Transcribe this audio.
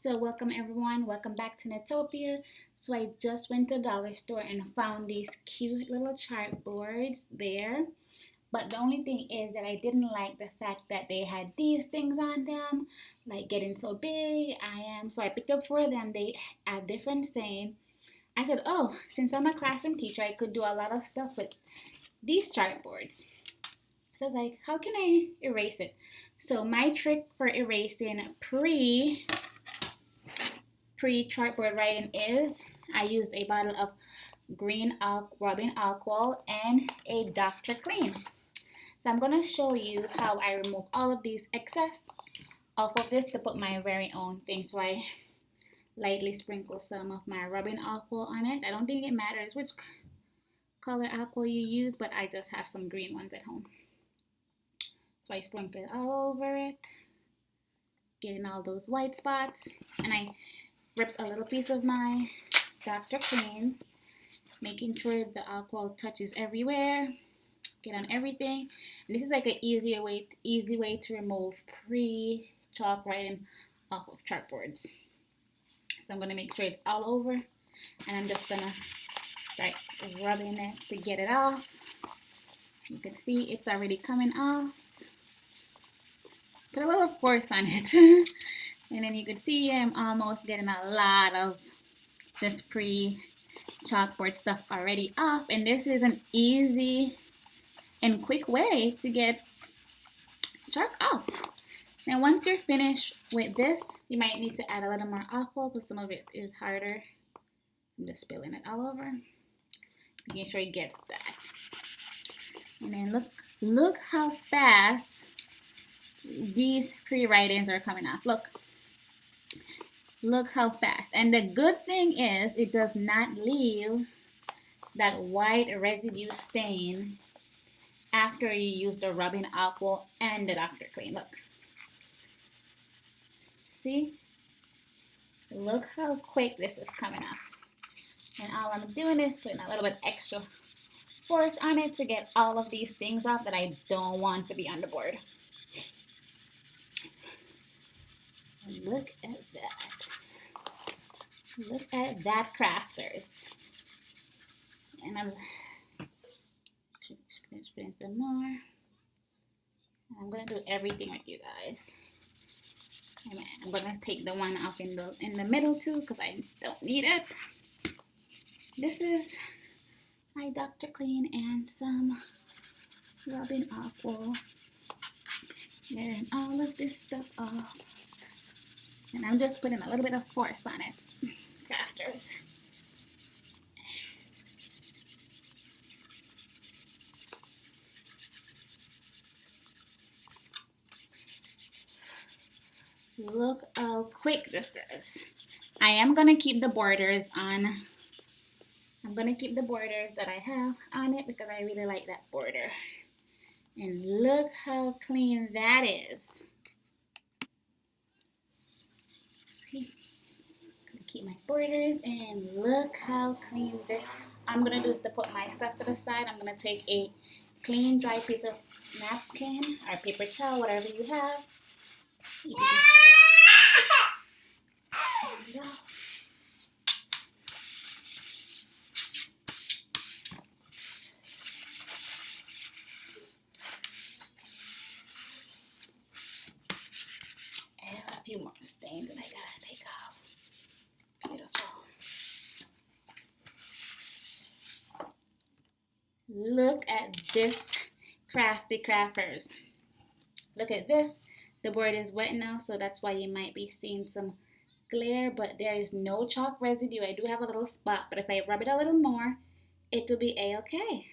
So welcome everyone, welcome back to Netopia. So I just went to the dollar store and found these cute little chartboards there. But the only thing is that I didn't like the fact that they had these things on them, like getting so big. So I picked up four of them. They have different saying. I said, oh, since I'm a classroom teacher, I could do a lot of stuff with these chartboards. So I was like, how can I erase it? So my trick for erasing pre-chartboard writing is I used a bottle of green rubbing alcohol and a Dr. Clean. So I'm going to show you how I remove all of these excess off of this to put my very own thing. So I lightly sprinkle some of my rubbing alcohol on it. I don't think it matters which color alcohol you use, but I just have some green ones at home. So I sprinkle it all over it, getting all those white spots, and I rip a little piece of my Dr. Clean, making sure the alcohol touches everywhere, get on everything. And this is like an easy way to remove pre-chalk writing off of chalkboards. So I'm gonna make sure it's all over, and I'm just gonna start rubbing it to get it off. You can see it's already coming off. Put a little force on it. And then you can see I'm almost getting a lot of this pre-chalkboard stuff already off. And this is an easy and quick way to get chalk off. Now once you're finished with this, you might need to add a little more alcohol because some of it is harder. I'm just spilling it all over. Making sure it gets that. And then look how fast these pre-writings are coming off. Look how fast. And the good thing is it does not leave that white residue stain after you use the rubbing alcohol and the Dr. Clean. Look. See? Look how quick this is coming off. And all I'm doing is putting a little bit extra force on it to get all of these things off that I don't want to be on the board. And look at that. Look at that, crafters. And I'm putting some more. I'm gonna do everything with you guys. I'm gonna take the one off in the middle too because I don't need it. This is my Dr. Clean and some rubbing alcohol. Getting all of this stuff off. And I'm just putting a little bit of force on it, crafters. Look how quick this is. I am going to keep the borders on. I'm going to keep the borders that I have on it because I really like that border. And look how clean that is. See? I'm going to keep my borders and look how clean this. I'm going to do is to put my stuff to the side. I'm going to take a clean, dry piece of napkin or paper towel, whatever you have. You can just there we go. I have a few more stains that I gotta take off. Beautiful. Look at this, crafty crafters. Look at this. The board is wet now, so that's why you might be seeing some glare, but there is no chalk residue. I do have a little spot, but if I rub it a little more, it will be a-okay.